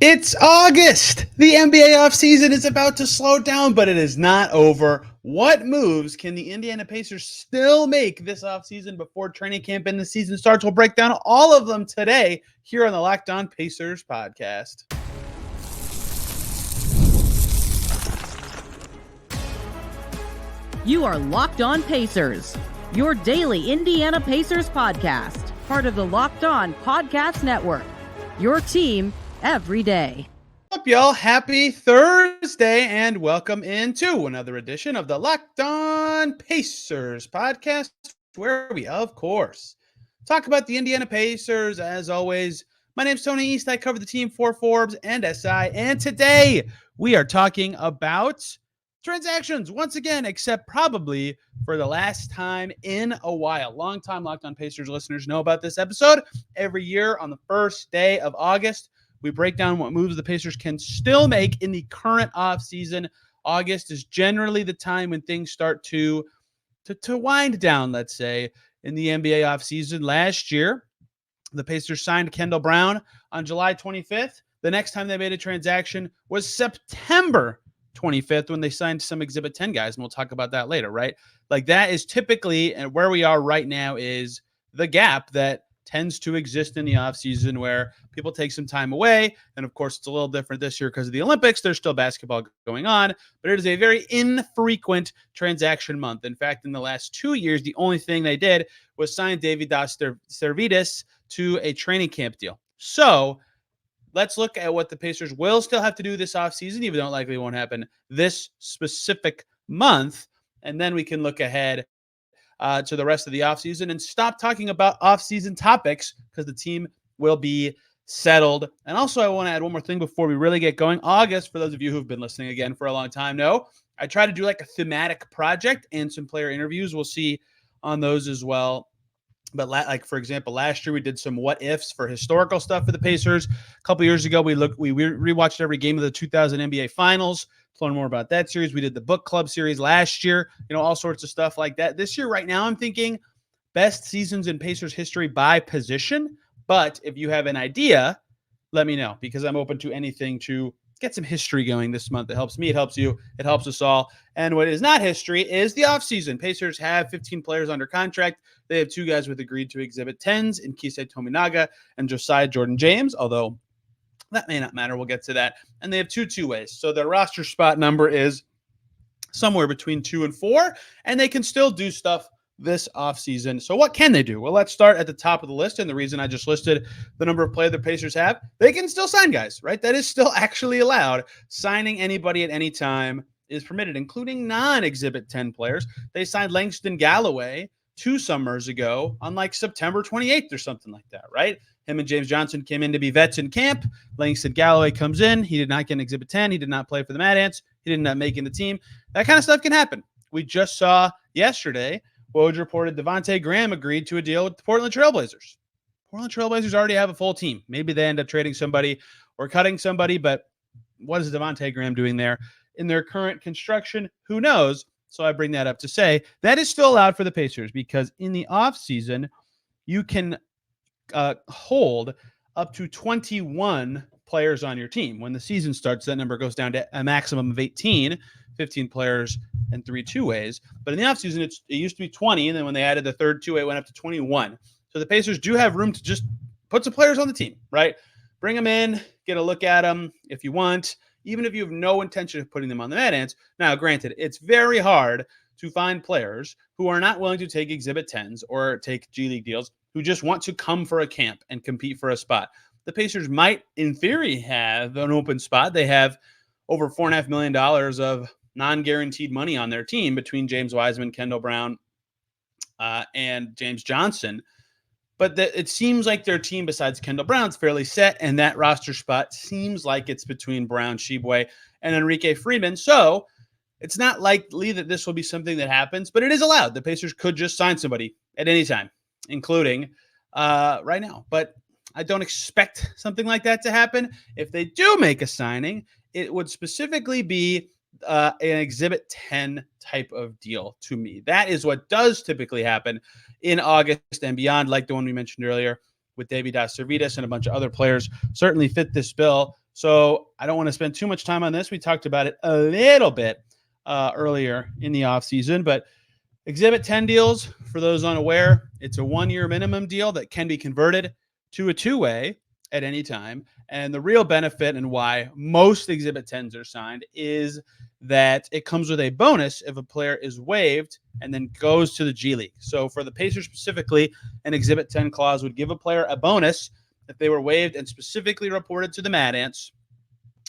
It's August. The NBA offseason is about to slow down, but it is not over. What moves can the Indiana Pacers still make this offseason before training camp and the season starts? We'll break down all of them today here on the Locked On Pacers podcast. You are Locked On Pacers, your daily Indiana Pacers podcast, part of the Locked On Podcast Network, your team every day. What's up, y'all? Happy Thursday and welcome into another edition of the Locked On Pacers podcast, where we, of course, talk about the Indiana Pacers. As always, my name's Tony East. I cover the team for Forbes and SI, and today we are talking about transactions once again, except probably for the last time in a while. Longtime Locked On Pacers listeners know about this episode. Every year on the first day of August, we break down what moves the Pacers can still make in the current offseason. August is generally the time when things start to wind down, let's say, in the NBA offseason. Last year, the Pacers signed Kendall Brown on July 25th. The next time they made a transaction was September 25th when they signed some Exhibit 10 guys, and we'll talk about that later, right? Like, that is typically, and where we are right now is the gap that tends to exist in the offseason where people take some time away. And of course, it's a little different this year because of the Olympics. There's still basketball going on, but it is a very infrequent transaction month. In fact, in the last 2 years, the only thing they did was sign David Servidis to a training camp deal. So let's look at what the Pacers will still have to do this offseason, even though it likely won't happen this specific month. And then we can look ahead to the rest of the offseason and stop talking about offseason topics because the team will be settled. And also, I want to add one more thing before we really get going. August, for those of you who've been listening again for a long time, know I try to do like a thematic project and some player interviews. We'll see on those as well. But like, for example, last year we did some what ifs for historical stuff for the Pacers. A couple years ago, we rewatched every game of the 2000 NBA Finals to learn more about that series. We did the book club series last year, all sorts of stuff like that. This year, right now, I'm thinking best seasons in Pacers history by position. But if you have an idea, let me know, because I'm open to anything to get some history going this month. It helps me. It helps you. It helps us all. And what is not history is the offseason. Pacers have 15 players under contract. They have two guys with agreed to Exhibit 10s in Kisei Tominaga and Josiah Jordan-James, although that may not matter. We'll get to that. And they have two two-ways. So their roster spot number is somewhere between 2 and 4, and they can still do stuff this offseason. So what can they do? Well, let's start at the top of the list. And the reason I just listed the number of players the Pacers have, they can still sign guys, right? That is still actually allowed. Signing anybody at any time is permitted, including non-Exhibit 10 players. They signed Langston Galloway 2 summers ago on like September 28th or something like that, right? Him and James Johnson came in to be vets in camp. Langston Galloway comes in. He did not get an Exhibit 10. He did not play for the Mad Ants. He did not make in the team. That kind of stuff can happen. We just saw yesterday, Woj reported Devontae Graham agreed to a deal with the Portland Trailblazers. Portland Trailblazers already have a full team. Maybe they end up trading somebody or cutting somebody, but what is Devontae Graham doing there in their current construction? Who knows? So I bring that up to say that is still allowed for the Pacers because in the offseason, you can hold up to 21 players on your team. When the season starts, that number goes down to a maximum of 18, 15 players and 3 two-ways. But in the offseason, it used to be 20, and then when they added the third two-way, it went up to 21. So the Pacers do have room to just put some players on the team, right? Bring them in, get a look at them if you want, even if you have no intention of putting them on the Mad Ants. Now, granted, it's very hard to find players who are not willing to take Exhibit 10s or take G League deals, who just want to come for a camp and compete for a spot. The Pacers might, in theory, have an open spot. They have over $4.5 million of non-guaranteed money on their team between James Wiseman, Kendall Brown, and James Johnson. But it seems like their team, besides Kendall Brown, is fairly set, and that roster spot seems like it's between Brown, Shibwe, and Enrique Freeman. So it's not likely that this will be something that happens, but it is allowed. The Pacers could just sign somebody at any time, including right now. But I don't expect something like that to happen. If they do make a signing, it would specifically be an Exhibit 10 type of deal to me. That is what does typically happen in August and beyond, like the one we mentioned earlier with David Servidis and a bunch of other players certainly fit this bill. So I don't want to spend too much time on this. We talked about it a little bit earlier in the offseason, but Exhibit 10 deals, for those unaware, it's a 1-year minimum deal that can be converted to a two-way at any time. And the real benefit and why most Exhibit 10s are signed is that it comes with a bonus if a player is waived and then goes to the G League. So for the Pacers specifically, an Exhibit 10 clause would give a player a bonus if they were waived and specifically reported to the Mad Ants.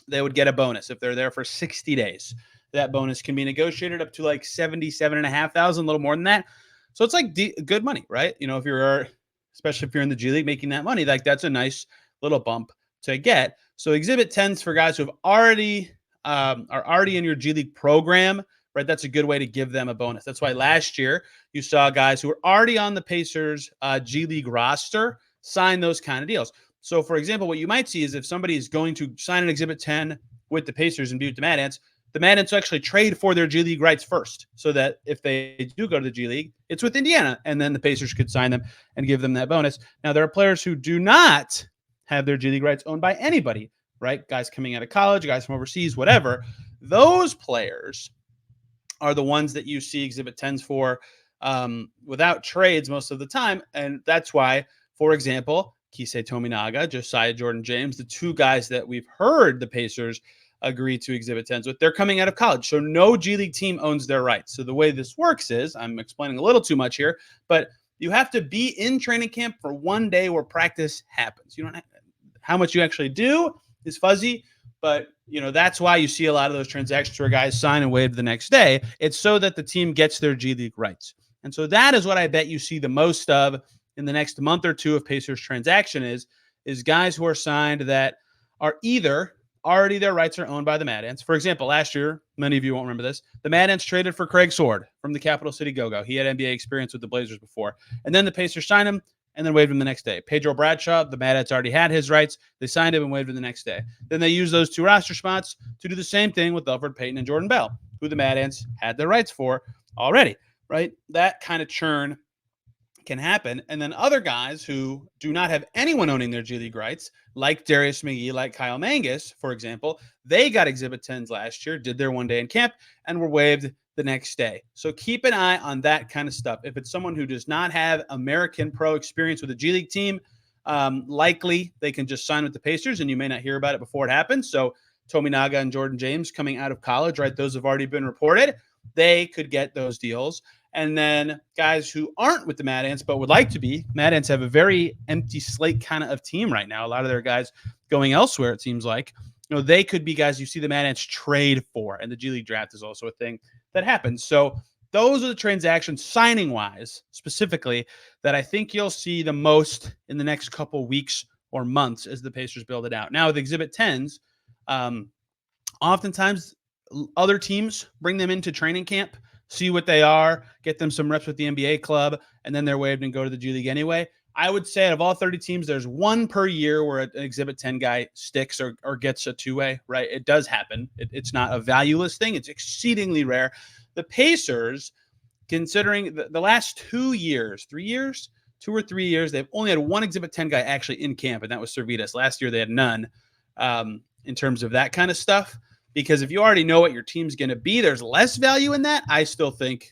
They would get a bonus if they're there for 60 days. That bonus can be negotiated up to like 77,500, a little more than that. So it's like good money, right? You know, if you're, especially if you're in the G League making that money, like that's a nice little bump to get. So Exhibit 10s for guys who have already are already in your G League program, right? That's a good way to give them a bonus. That's why last year you saw guys who were already on the Pacers G League roster sign those kind of deals. So, for example, what you might see is if somebody is going to sign an Exhibit 10 with the Pacers and be with the Mad Ants will actually trade for their G League rights first, so that if they do go to the G League, it's with Indiana, and then the Pacers could sign them and give them that bonus. Now, there are players who do not have their G League rights owned by anybody, right? Guys coming out of college, guys from overseas, whatever. Those players are the ones that you see Exhibit 10s for without trades most of the time, and that's why, for example, Kisei Tominaga, Josiah Jordan-James, the two guys that we've heard the Pacers agree to Exhibit 10s with, they're coming out of college. So no G League team owns their rights. So the way this works is, I'm explaining a little too much here, but you have to be in training camp for one day where practice happens. You don't have, how much you actually do is fuzzy, but you know, that's why you see a lot of those transactions where guys sign and waive the next day. It's so that the team gets their G League rights. And so that is what I bet you see the most of in the next month or two of Pacers transaction is guys who are signed that are either already their rights are owned by the Mad Ants. For example, last year, many of you won't remember this, the Mad Ants traded for Craig Sword from the Capital City Go-Go. He had NBA experience with the Blazers before. And then the Pacers signed him and then waived him the next day. Pedro Bradshaw, the Mad Ants already had his rights. They signed him and waived him the next day. Then they used those two roster spots to do the same thing with Elfrid Payton and Jordan Bell, who the Mad Ants had their rights for already, right? That kind of churn can happen. And then other guys who do not have anyone owning their G League rights, like Darius McGee, like Kyle Mangus, for example, they got Exhibit 10s last year, did their one day in camp, and were waived the next day. So keep an eye on that kind of stuff. If it's someone who does not have American pro experience with a G League team, likely they can just sign with the Pacers, and you may not hear about it before it happens. So Tominaga and Jordan-James coming out of college, right? Those have already been reported. They could get those deals. And then guys who aren't with the Mad Ants but would like to be. Mad Ants have a very empty slate kind of team right now. A lot of their guys going elsewhere, it seems like. You know, they could be guys you see the Mad Ants trade for. And the G League draft is also a thing that happens. So those are the transactions, signing-wise, specifically, that I think you'll see the most in the next couple weeks or months as the Pacers build it out. Now, with Exhibit 10s, oftentimes other teams bring them into training camp, see what they are, get them some reps with the NBA club, and then they're waived and go to the G League anyway. I would say out of all 30 teams, there's one per year where an Exhibit 10 guy sticks or gets a two-way, right? It does happen. It's not a valueless thing. It's exceedingly rare. The Pacers, considering the last 2 years, 3 years, 2 or 3 years, they've only had one Exhibit 10 guy actually in camp, and that was Servetus. Last year, they had none in terms of that kind of stuff. Because if you already know what your team's going to be, there's less value in that. I still think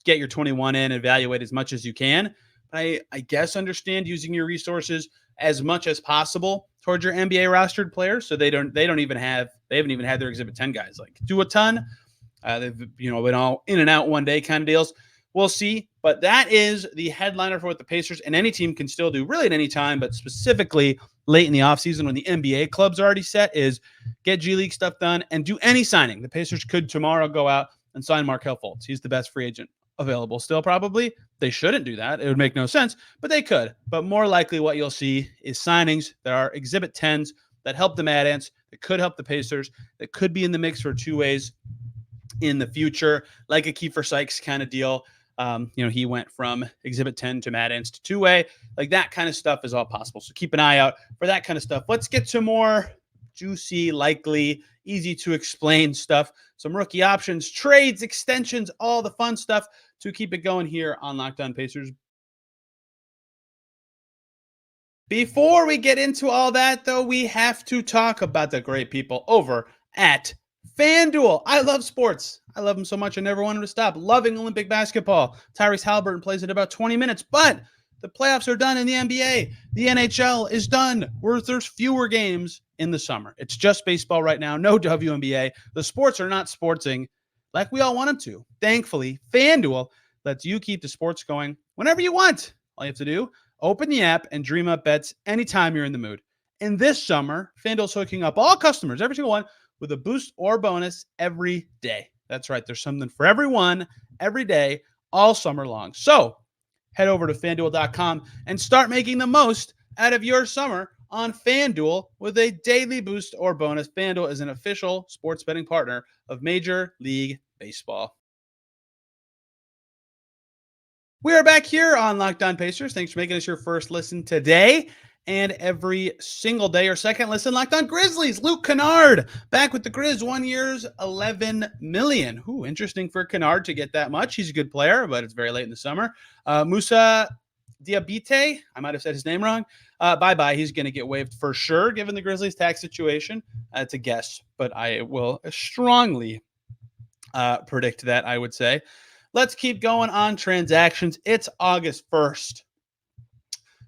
get your 21 in, evaluate as much as you can. But I guess understand using your resources as much as possible towards your NBA rostered players. So they haven't even had their Exhibit 10 guys like do a ton. They've been all in and out one day kind of deals. We'll see. But that is the headliner for what the Pacers and any team can still do really at any time, but specifically late in the offseason when the NBA club's already set is get G League stuff done and do any signing. The Pacers could tomorrow go out and sign Markelle Fultz. He's the best free agent available still probably. They shouldn't do that. It would make no sense, but they could. But more likely what you'll see is signings that are Exhibit 10s that help the Mad Ants, that could help the Pacers, that could be in the mix for two ways in the future, like a Kiefer Sykes kind of deal. He went from Exhibit 10 to Mad Ants to two-way. Like that kind of stuff is all possible. So keep an eye out for that kind of stuff. Let's get to more juicy, likely, easy to explain stuff. Some rookie options, trades, extensions, all the fun stuff to keep it going here on Locked On Pacers. Before we get into all that, though, we have to talk about the great people over at FanDuel. I love sports. I love them so much I never wanted to stop. Loving Olympic basketball. Tyrese Haliburton plays in about 20 minutes, but the playoffs are done in the NBA. The NHL is done. There's fewer games in the summer. It's just baseball right now. No WNBA. The sports are not sportsing like we all want them to. Thankfully, FanDuel lets you keep the sports going whenever you want. All you have to do, open the app and dream up bets anytime you're in the mood. And this summer, FanDuel's hooking up all customers, every single one, with a boost or bonus every day. That's right. There's something for everyone, every day, all summer long. So head over to FanDuel.com and start making the most out of your summer on FanDuel with a daily boost or bonus. FanDuel is an official sports betting partner of Major League Baseball. We are back here on Locked On Pacers. Thanks for making us your first listen today and every single day. Or second listen, Locked On Grizzlies. Luke Kennard back with the Grizz, 1 year, $11 million. Ooh, interesting for Kennard to get that much. He's a good player, but it's very late in the summer. Musa Diabite, I might have said his name wrong. Bye-bye. He's going to get waived for sure, given the Grizzlies' tax situation. It's a guess, but I will strongly predict that, I would say. Let's keep going on transactions. It's August 1st.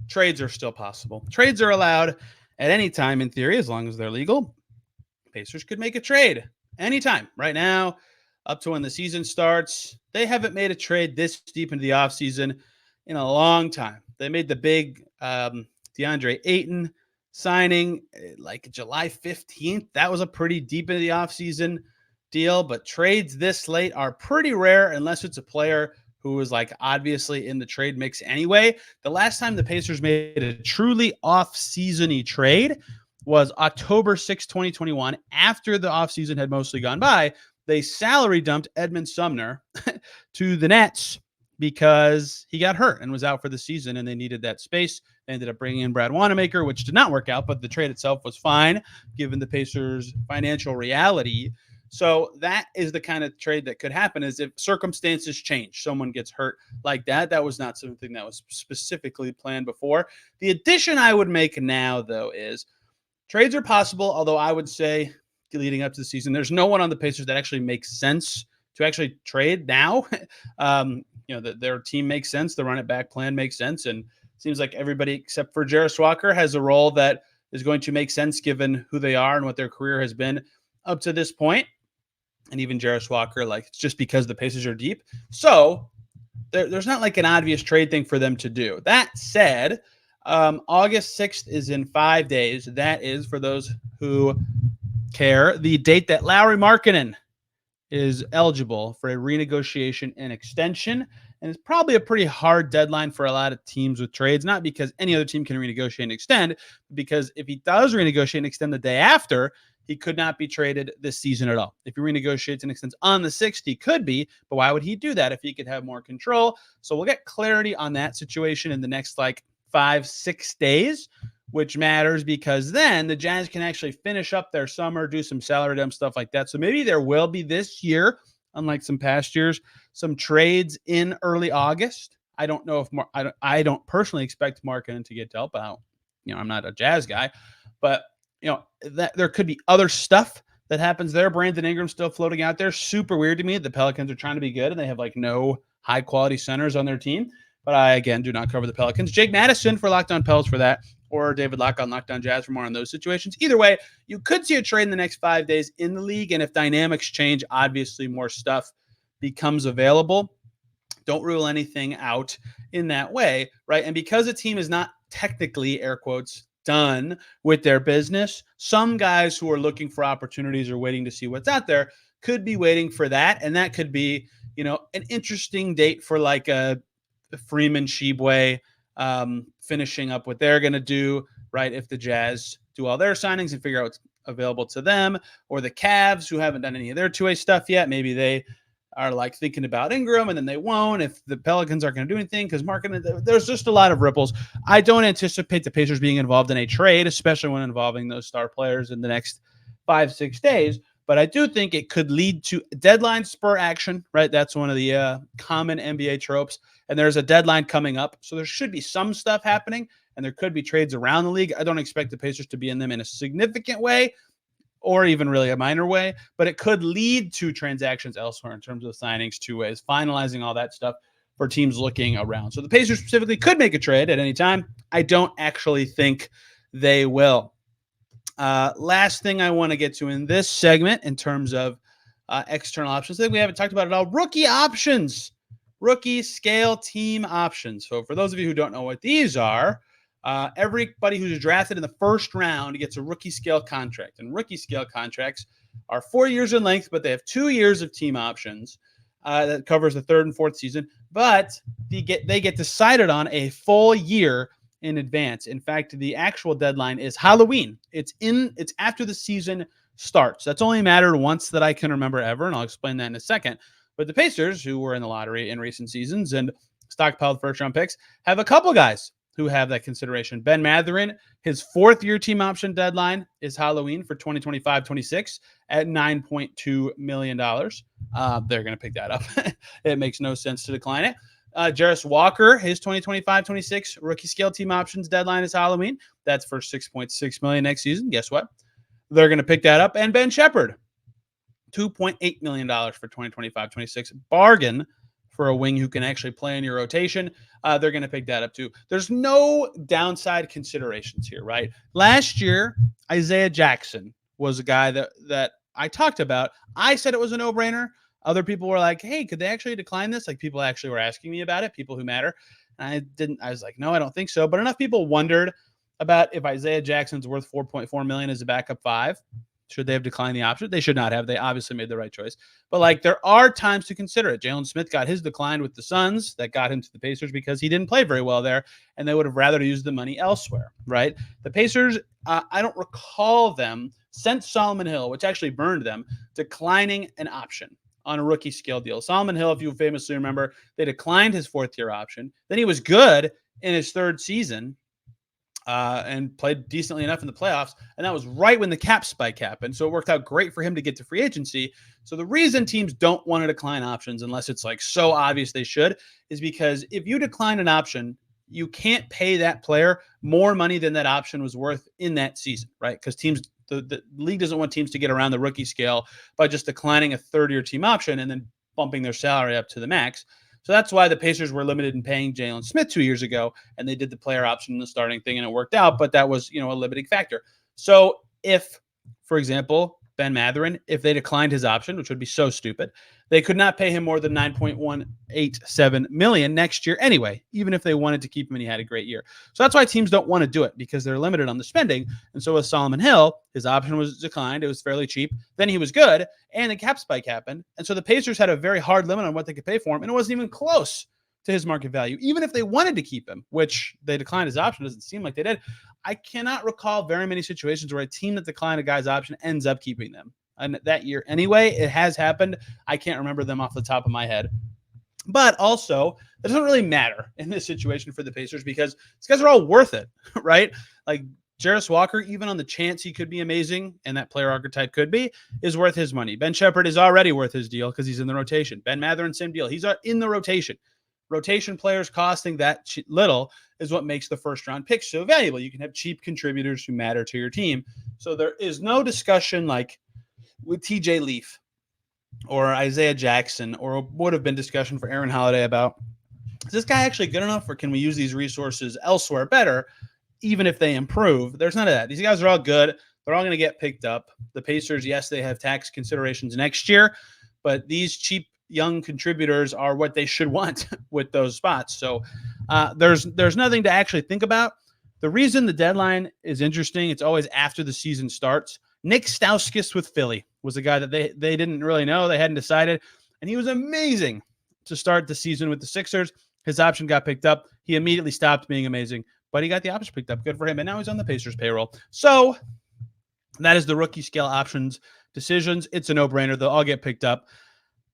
Trades are still possible. Trades are allowed at any time, in theory, as long as they're legal. Pacers could make a trade anytime. Right now, up to when the season starts, they haven't made a trade this deep into the offseason in a long time. They made the big DeAndre Ayton signing like July 15th. That was a pretty deep into the offseason deal, but trades this late are pretty rare unless it's a player who is like obviously in the trade mix anyway. The last time the Pacers made a truly off-season-y trade was October 6, 2021. After the offseason had mostly gone by, they salary dumped Edmund Sumner to the Nets because he got hurt and was out for the season, and they needed that space. They ended up bringing in Brad Wanamaker, which did not work out, but the trade itself was fine given the Pacers' financial reality. So that is the kind of trade that could happen, is if circumstances change, someone gets hurt like that. That was not something that was specifically planned before. The addition I would make now, though, is trades are possible, although I would say leading up to the season, there's no one on the Pacers that actually makes sense to actually trade now. Their team makes sense. The run it back plan makes sense. And it seems like everybody except for Jarace Walker has a role that is going to make sense given who they are and what their career has been up to this point. And even Jarace Walker, like, it's just because the Pacers are deep. So there's not like an obvious trade thing for them to do. That said, August 6th is in 5 days. That is, for those who care, the date that Lauri Markkanen is eligible for a renegotiation and extension. And it's probably a pretty hard deadline for a lot of teams with trades, not because any other team can renegotiate and extend, but because if he does renegotiate and extend the day after, he could not be traded this season at all. If he renegotiates and extends on the 6th, he could be, but why would he do that if he could have more control? So we'll get clarity on that situation in the next 5-6 days, which matters because then the Jazz can actually finish up their summer, do some salary dump stuff like that. So maybe there will be this year, unlike some past years, some trades in early August. I don't know if I don't personally expect Markkanen to get dealt out. I'm not a Jazz guy, but that there could be other stuff that happens there. Brandon Ingram's still floating out there. Super weird to me. The Pelicans are trying to be good and they have no high quality centers on their team. But I, again, do not cover the Pelicans. Jake Madison for Locked On Pels for that, or David Locke on Locked On Jazz for more on those situations. Either way, you could see a trade in the next 5 days in the league. And if dynamics change, obviously more stuff becomes available. Don't rule anything out in that way, right? And because a team is not technically, air quotes, done with their business, some guys who are looking for opportunities or waiting to see what's out there could be waiting for that. And that could be, an interesting date for a Freeman Shibwe finishing up what they're going to do, right? If the Jazz do all their signings and figure out what's available to them, or the Cavs who haven't done any of their two-way stuff yet, maybe they are thinking about Ingram and then they won't if the Pelicans aren't going to do anything because there's just a lot of ripples. I don't anticipate the Pacers being involved in a trade, especially when involving those star players in the next 5-6 days. But I do think it could lead to deadline spur action, right? That's one of the common NBA tropes. And there's a deadline coming up. So there should be some stuff happening. and there could be trades around the league. I don't expect the Pacers to be in them in a significant way or even really a minor way, but it could lead to transactions elsewhere in terms of signings, two ways, finalizing all that stuff for teams looking around. So the Pacers specifically could make a trade at any time. I don't actually think they will. Last thing I want to get to in this segment in terms of external options, I think we haven't talked about it all. Rookie options, rookie scale team options. So for those of you who don't know what these are, everybody who's drafted in the first round gets a rookie scale contract. And rookie scale contracts are 4 years in length, but they have 2 years of team options that covers the third and fourth season. But they get decided on a full year in advance. In fact, the actual deadline is Halloween. It's after the season starts. That's only mattered once that I can remember ever, and I'll explain that in a second. But the Pacers, who were in the lottery in recent seasons and stockpiled first-round picks, have a couple guys who have that consideration. Ben Mathurin, his fourth-year team option deadline is Halloween for 2025-26 at $9.2 million. They're going to pick that up. It makes no sense to decline it. Jarace Walker, his 2025-26 rookie scale team options deadline is Halloween. That's for $6.6 million next season. Guess what? They're going to pick that up. And Ben Shepherd, $2.8 million for 2025-26. Bargain for a wing who can actually play in your rotation. They're going to pick that up too. There's no downside considerations here, right? Last year, Isaiah Jackson was a guy that I talked about. I said it was a no-brainer. Other people were like, hey, could they actually decline this? Like, people actually were asking me about it, people who matter. And I was like, no, I don't think so. But enough people wondered about if Isaiah Jackson's worth $4.4 million as a backup 5. Should they have declined the option? They should not have. They obviously made the right choice. But, like, there are times to consider it. Jalen Smith got his decline with the Suns. That got him to the Pacers because he didn't play very well there, and they would have rather used the money elsewhere, right? The Pacers, I don't recall them, since Solomon Hill, which actually burned them, declining an option on a rookie scale deal. Solomon Hill, if you famously remember, they declined his fourth-year option. Then he was good in his third season and played decently enough in the playoffs. And that was right when the cap spike happened. So it worked out great for him to get to free agency. So the reason teams don't want to decline options, unless it's like so obvious they should, is because if you decline an option, you can't pay that player more money than that option was worth in that season, right? Because the league doesn't want teams to get around the rookie scale by just declining a third-year team option and then bumping their salary up to the max. So that's why the Pacers were limited in paying Jalen Smith 2 years ago, and they did the player option in the starting thing, and it worked out, but that was, a limiting factor. So if, for example, Ben Mathurin, if they declined his option, which would be so stupid, they could not pay him more than $9.187 million next year anyway, even if they wanted to keep him and he had a great year. So that's why teams don't want to do it, because they're limited on the spending. And so with Solomon Hill, his option was declined. It was fairly cheap. Then he was good, and the cap spike happened. And so the Pacers had a very hard limit on what they could pay for him, and it wasn't even close to his market value, even if they wanted to keep him, which they declined his option. Doesn't seem like they did. I cannot recall very many situations where a team that declined a guy's option ends up keeping them. And that year anyway, it has happened. I can't remember them off the top of my head. But also, it doesn't really matter in this situation for the Pacers because these guys are all worth it, right? Like Jarace Walker, even on the chance he could be amazing and that player archetype could be, is worth his money. Ben Shepherd is already worth his deal because he's in the rotation. Ben Mathurin, same deal. He's in the rotation. Rotation players costing that little is what makes the first-round pick so valuable. You can have cheap contributors who matter to your team. So there is no discussion like with TJ Leaf or Isaiah Jackson, or would have been discussion for Aaron Holiday about, is this guy actually good enough, or can we use these resources elsewhere better, even if they improve? There's none of that. These guys are all good. They're all going to get picked up. The Pacers, yes, they have tax considerations next year, but these cheap young contributors are what they should want with those spots. So there's nothing to actually think about. The reason the deadline is interesting, it's always after the season starts. Nick Stauskas with Philly was a guy that they didn't really know. They hadn't decided. And he was amazing to start the season with the Sixers. His option got picked up. He immediately stopped being amazing, but he got the option picked up. Good for him. And now he's on the Pacers payroll. So that is the rookie scale options decisions. It's a no-brainer. They'll all get picked up.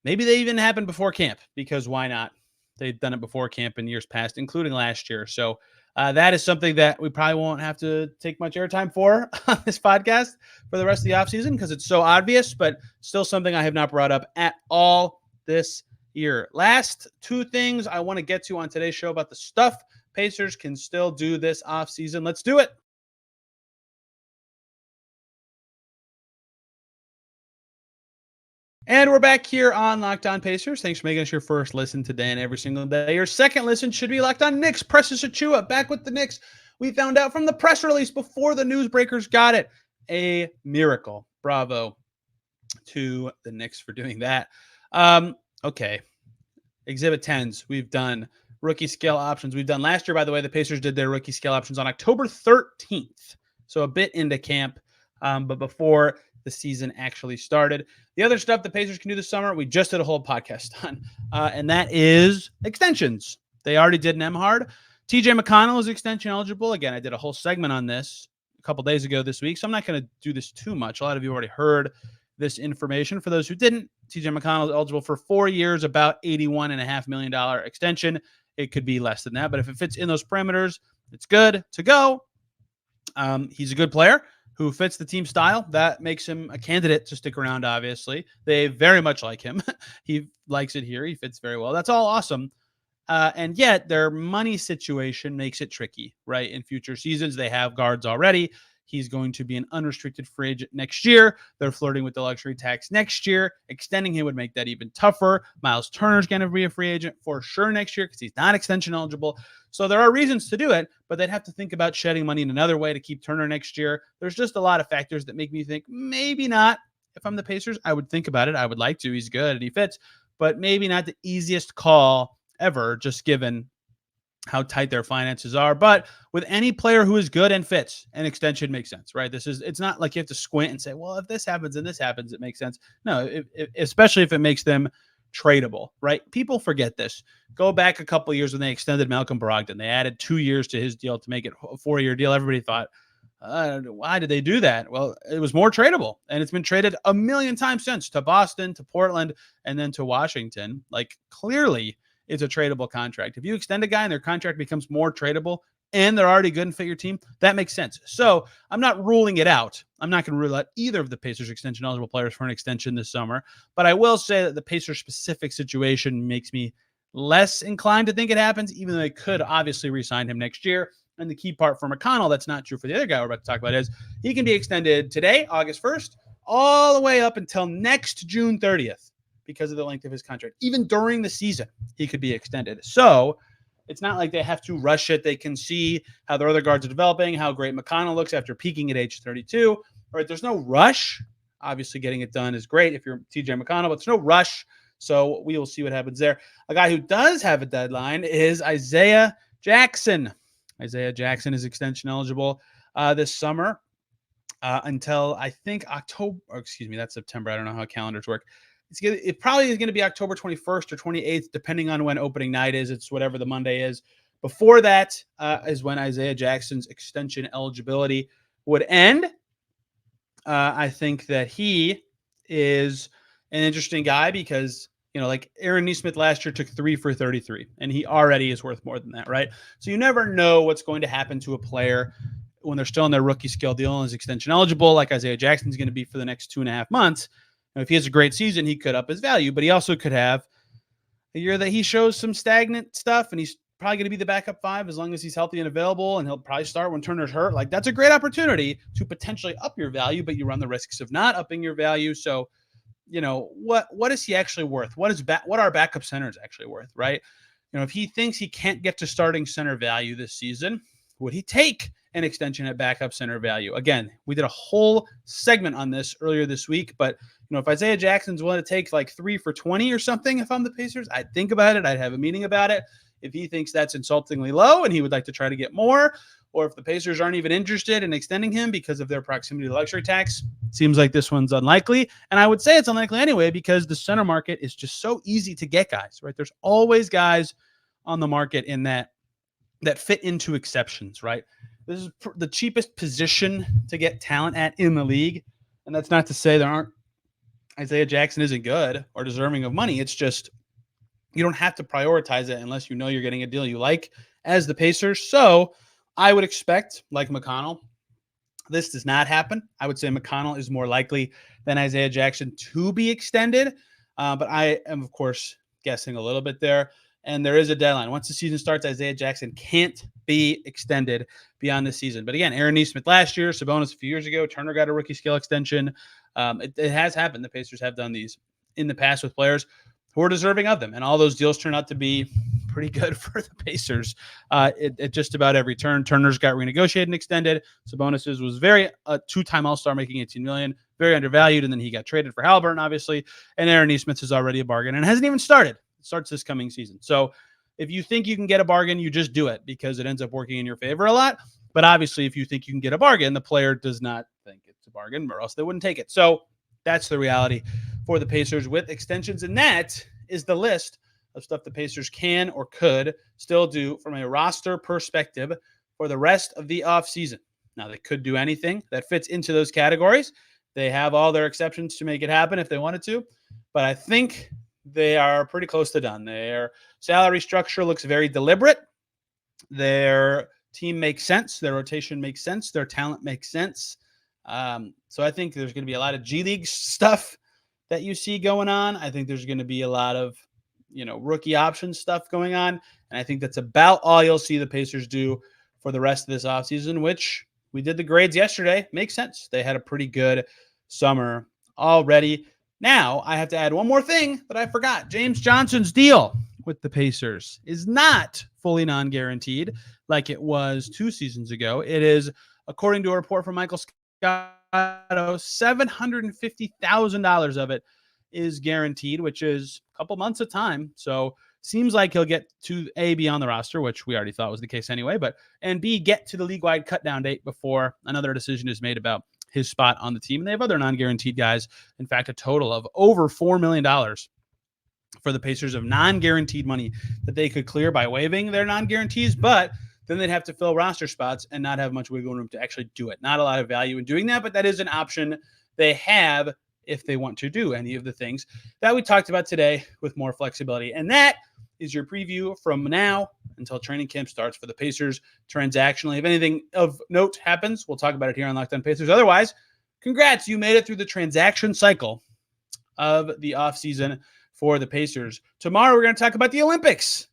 Maybe they even happened before camp, because why not? They've done it before camp in years past, including last year. So that is something that we probably won't have to take much airtime for on this podcast for the rest of the offseason because it's so obvious, but still something I have not brought up at all this year. Last two things I want to get to on today's show about the stuff Pacers can still do this offseason. Let's do it. And we're back here on Locked On Pacers. Thanks for making us your first listen today and every single day. Your second listen should be Locked On Knicks. Precious Achiuwa back with the Knicks. We found out from the press release before the newsbreakers got it. A miracle. Bravo to the Knicks for doing that. Okay. Exhibit 10s. We've done rookie scale options. We've done last year, by the way, the Pacers did their rookie scale options on October 13th. So a bit into camp, but before the season actually started. The other stuff the Pacers can do this summer, we just did a whole podcast on, and that is extensions. They already did an Emhard. TJ McConnell is extension eligible. Again, I did a whole segment on this a couple days ago this week, so I'm not going to do this too much. A lot of you already heard this information. For those who didn't, TJ McConnell is eligible for 4 years, about $81.5 million extension. It could be less than that, but if it fits in those parameters, it's good to go. He's a good player who fits the team style. That makes him a candidate to stick around, obviously. They very much like him. He likes it here. He fits very well. That's all awesome. And yet their money situation makes it tricky, right? In future seasons, they have guards already. He's going to be an unrestricted free agent next year. They're flirting with the luxury tax next year. Extending him would make that even tougher. Myles Turner's going to be a free agent for sure next year because he's not extension eligible. So there are reasons to do it, but they'd have to think about shedding money in another way to keep Turner next year. There's just a lot of factors that make me think maybe not. If I'm the Pacers, I would think about it. I would like to. He's good and he fits, but maybe not the easiest call ever, just given how tight their finances are. But with any player who is good and fits, an extension makes sense, right? It's not like you have to squint and say, well, if this happens and this happens, it makes sense. No, especially if it makes them tradable, right? People forget this. Go back a couple of years when they extended Malcolm Brogdon. They added 2 years to his deal to make it a 4-year deal. Everybody thought, why did they do that? Well, it was more tradable, and it's been traded a million times since, to Boston, to Portland, and then to Washington. Like, clearly, it's a tradable contract. If you extend a guy and their contract becomes more tradable and they're already good and fit your team, that makes sense. So I'm not ruling it out. I'm not going to rule out either of the Pacers extension eligible players for an extension this summer, but I will say that the Pacers specific situation makes me less inclined to think it happens, even though they could obviously re-sign him next year. And the key part for McConnell, that's not true for the other guy we're about to talk about, is he can be extended today, August 1st, all the way up until next June 30th. Because of the length of his contract. Even during the season, he could be extended. So it's not like they have to rush it. They can see how their other guards are developing, how great McConnell looks after peaking at age 32. Right? There's no rush. Obviously, getting it done is great if you're TJ McConnell, but there's no rush. So we will see what happens there. A guy who does have a deadline is Isaiah Jackson. Isaiah Jackson is extension eligible this summer until I think October. That's September. I don't know how calendars work. It probably is going to be October 21st or 28th, depending on when opening night is. It's whatever the Monday is. Before that is when Isaiah Jackson's extension eligibility would end. I think that he is an interesting guy because, like Aaron Nesmith last year took 3 for 33, and he already is worth more than that, right? So you never know what's going to happen to a player when they're still in their rookie scale deal and is extension eligible, like Isaiah Jackson's going to be for the next 2.5 months. If he has a great season, he could up his value, but he also could have a year that he shows some stagnant stuff, and he's probably going to be the backup 5 as long as he's healthy and available, and he'll probably start when Turner's hurt. Like, that's a great opportunity to potentially up your value, but you run the risks of not upping your value. So, what is he actually worth? What are backup centers actually worth, right? If he thinks he can't get to starting center value this season, would he take an extension at backup center value? Again, we did a whole segment on this earlier this week, but if Isaiah Jackson's willing to take like 3 for 20 or something, if I'm the Pacers, I'd think about it. I'd have a meeting about it. If he thinks that's insultingly low and he would like to try to get more, or if the Pacers aren't even interested in extending him because of their proximity to the luxury tax, seems like this one's unlikely. And I would say it's unlikely anyway, because the center market is just so easy to get guys, right? There's always guys on the market in that fit into exceptions, right? This is the cheapest position to get talent at in the league. And that's not to say Isaiah Jackson isn't good or deserving of money. It's just you don't have to prioritize it unless you know you're getting a deal you like as the Pacers. So I would expect, like McConnell, this does not happen. I would say McConnell is more likely than Isaiah Jackson to be extended. But I am, of course, guessing a little bit there. and there is a deadline. Once the season starts, Isaiah Jackson can't be extended beyond this season. But again, Aaron Nesmith last year, Sabonis a few years ago, Turner got a rookie scale extension. It has happened. The Pacers have done these in the past with players who are deserving of them, and all those deals turn out to be pretty good for the Pacers at just about every turn. Turner's got renegotiated and extended. Sabonis was very a two-time All-Star, making $18 million, very undervalued, and then he got traded for Haliburton, obviously. And Aaron Nesmith is already a bargain and hasn't even started. It starts this coming season. So if you think you can get a bargain, you just do it because it ends up working in your favor a lot. But obviously, if you think you can get a bargain, the player does not think it's a bargain, or else they wouldn't take it. So that's the reality for the Pacers with extensions, and that is the list of stuff the Pacers can or could still do from a roster perspective for the rest of the offseason. Now, they could do anything that fits into those categories. They have all their exceptions to make it happen if they wanted to, but I think they are pretty close to done. Their salary structure looks very deliberate. Their team makes sense. Their rotation makes sense. Their talent makes sense. So I think there's going to be a lot of G League stuff that you see going on. I think there's going to be a lot of rookie option stuff going on. And I think that's about all you'll see the Pacers do for the rest of this offseason, which we did the grades yesterday. Makes sense. They had a pretty good summer already. Now I have to add one more thing that I forgot. James Johnson's deal with the Pacers is not fully non-guaranteed like it was 2 seasons ago. It is, according to a report from Michael Scotto, $750,000 of it is guaranteed, which is a couple months of time. So seems like he'll get to A, be on the roster, which we already thought was the case anyway, and B, get to the league-wide cut-down date before another decision is made about his spot on the team. And they have other non-guaranteed guys. In fact, a total of over $4 million for the Pacers of non-guaranteed money that they could clear by waiving their non-guarantees, but then they'd have to fill roster spots and not have much wiggle room to actually do it. Not a lot of value in doing that, but that is an option they have if they want to do any of the things that we talked about today with more flexibility. And that is your preview from now until training camp starts for the Pacers transactionally. If anything of note happens, we'll talk about it here on Locked On Pacers. Otherwise, congrats, you made it through the transaction cycle of the offseason for the Pacers. Tomorrow, we're going to talk about the Olympics.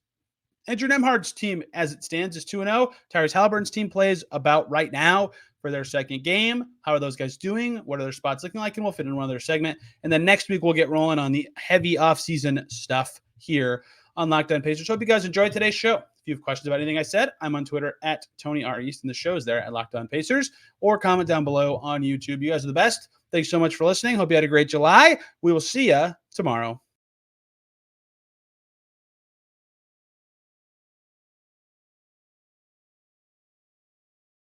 Andrew Nembhard's team, as it stands, is 2-0. Tyrese Haliburton's team plays about right now for their second game. How are those guys doing? What are their spots looking like? And we'll fit in one other segment. And then next week, we'll get rolling on the heavy offseason stuff here on Locked On Pacers. Hope you guys enjoyed today's show. If you have questions about anything I said, I'm on Twitter at Tony R. East, and the show is there at Locked On Pacers, or comment down below on YouTube. You guys are the best. Thanks so much for listening. Hope you had a great July. We will see you tomorrow.